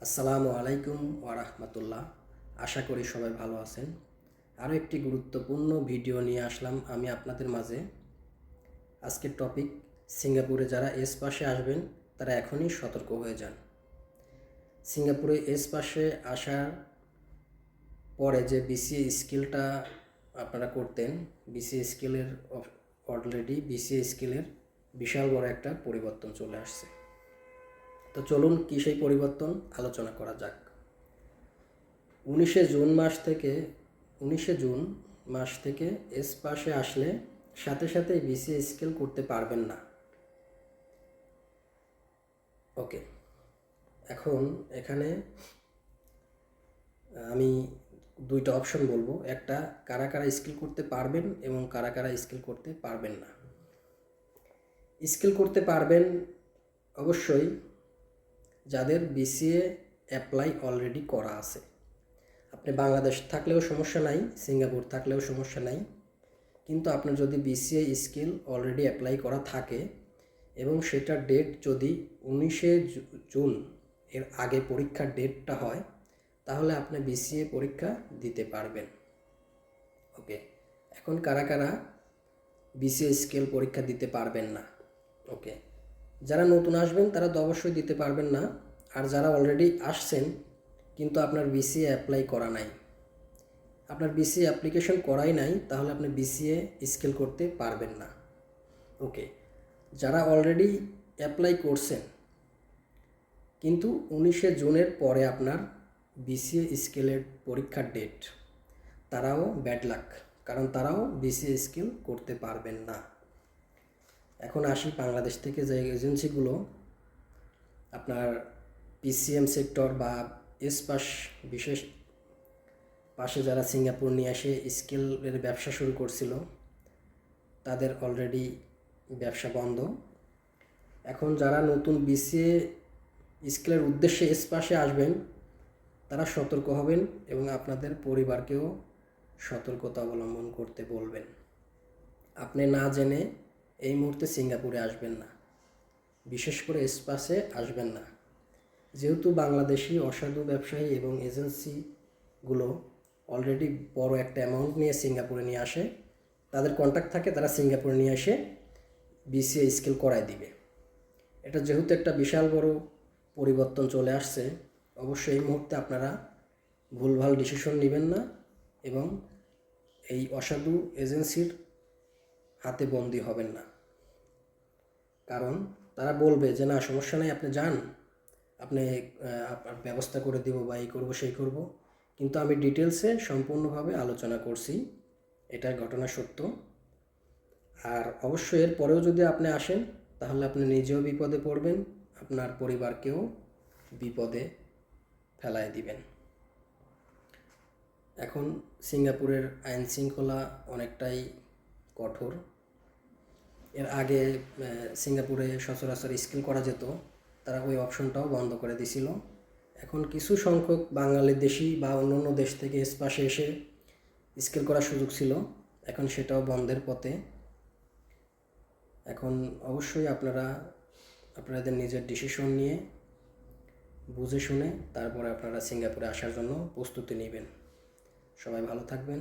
আসসালামু আলাইকুম ওয়া রাহমাতুল্লাহ। আশা করি সবাই ভালো আছেন। আরও একটি গুরুত্বপূর্ণ ভিডিও নিয়ে আসলাম আমি আপনাদের মাঝে। আজকের টপিক, সিঙ্গাপুরে যারা এস পাশে আসবেন তারা এখনই সতর্ক হয়ে যান। সিঙ্গাপুরে এস পাশে আসার পরে যে বিসিএ স্কিলটা আপনারা করতেন, বিসিএ স্কিলের অলরেডি বিসিএ স্কিলের বিশাল বড় একটা পরিবর্তন চলে আসছে। তো চলুন কি সেই পরিবর্তন আলোচনা করা যাক। 19শে জুন মাস থেকে এস পাশে আসলে সাথে সাথে বিসিএ স্কিল করতে পারবেন না। ওকে, এখন এখানে আমি দুইটা অপশন বলবো, একটা কারা কারা স্কিল করতে পারবেন এবং কারা কারা স্কিল করতে পারবেন না। স্কিল করতে পারবেন অবশ্যই যাদের বিসিএ অ্যাপ্লাই অলরেডি করা আছে। আপনি বাংলাদেশ থাকলেও সমস্যা নাই, সিঙ্গাপুর থাকলেও সমস্যা নাই, কিন্তু আপনার যদি বিসিএ স্কিল অলরেডি অ্যাপ্লাই করা থাকে এবং সেটার ডেট যদি 19শে জুন এর আগে পরীক্ষার ডেটটা হয়, তাহলে আপনি বিসিএ পরীক্ষা দিতে পারবেন। ওকে, এখন কারা কারা বিসিএ স্কিল পরীক্ষা দিতে পারবেন না? ওকে, যারা নতুন আসবেন তারা তো অবশ্যই দিতে পারবেন না। আর যারা অলরেডি আসছেন কিন্তু আপনার বিসিএ অ্যাপ্লাই করা নাই, আপনার বিসিএ অ্যাপ্লিকেশন করাই নাই, তাহলে আপনি বিসিএ স্কিল করতে পারবেন না। ওকে, যারা অলরেডি অ্যাপ্লাই করছেন কিন্তু 19শে জুনের পরে আপনার বিসিএ স্কিলের পরীক্ষার ডেট, তারাও ব্যাড লাক, কারণ তারাও বিসিএ স্কিল করতে পারবেন না। এখন আসি বাংলাদেশ থেকে যে এজেন্সিগুলো আপনার পিসিএম সেক্টর বা এস পাস বিশেষ পাশে যারা সিঙ্গাপুর নিয়ে এসে স্কিলের ব্যবসা শুরু করছিল, তাদের অলরেডি ব্যবসা বন্ধ। এখন যারা নতুন বিসিএ স্কিলের উদ্দেশ্যে এস পাশে আসবেন তারা সতর্ক হবেন এবং আপনাদের পরিবারকেও সতর্কতা অবলম্বন করতে বলবেন। আপনি না জেনে এই মুহূর্তে সিঙ্গাপুরে আসবেন না, বিশেষ করে এস পাশে আসবেন না। যেহেতু বাংলাদেশি অসাধু ব্যবসায়ী এবং এজেন্সিগুলো অলরেডি বড় একটা অ্যামাউন্ট নিয়ে সিঙ্গাপুরে নিয়ে আসে, তাদের কন্ট্যাক্ট থাকে, তারা সিঙ্গাপুরে নিয়ে এসে বিসিএ স্কিল করায় দিবে। এটা যেহেতু একটা বিশাল বড় পরিবর্তন চলে আসছে, অবশ্যই এই মুহূর্তে আপনারা ভুলভাল ডিসিশন নেবেন না এবং এই অসাধু এজেন্সির হাতে বন্দী হবেন না। কারণ তারা বলবে যে না সমস্যা নেই, আপনি যান, আপনি ব্যবস্থা করে দিব বা এই করবো সেই করব, কিন্তু আমি ডিটেলসে সম্পূর্ণভাবে আলোচনা করছি, এটার ঘটনা সত্য। আর অবশ্যই এর পরেও যদি আপনি আসেন তাহলে আপনি নিজেও বিপদে পড়বেন, আপনার পরিবারকেও বিপদে ফেলায় দিবেন। এখন সিঙ্গাপুরের আইন শৃঙ্খলা অনেকটাই কঠোর। এর আগে সিঙ্গাপুরে সচরাচর স্কিল করা যেত, তারা ওই অপশনটাও বন্ধ করে দিছিল। এখন কিছু সংখ্যক বাঙালি দেশি বা অন্য দেশ থেকে এস পাশে এসে স্কিল করার সুযোগ ছিল, এখন সেটাও বন্ধের পথে। এখন অবশ্যই আপনারা আপনাদের নিজের ডিসিশন নিয়ে বুঝে শুনে তারপরে আপনারা সিঙ্গাপুরে আসার জন্য প্রস্তুতি নেবেন। সবাই ভালো থাকবেন,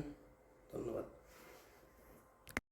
ধন্যবাদ।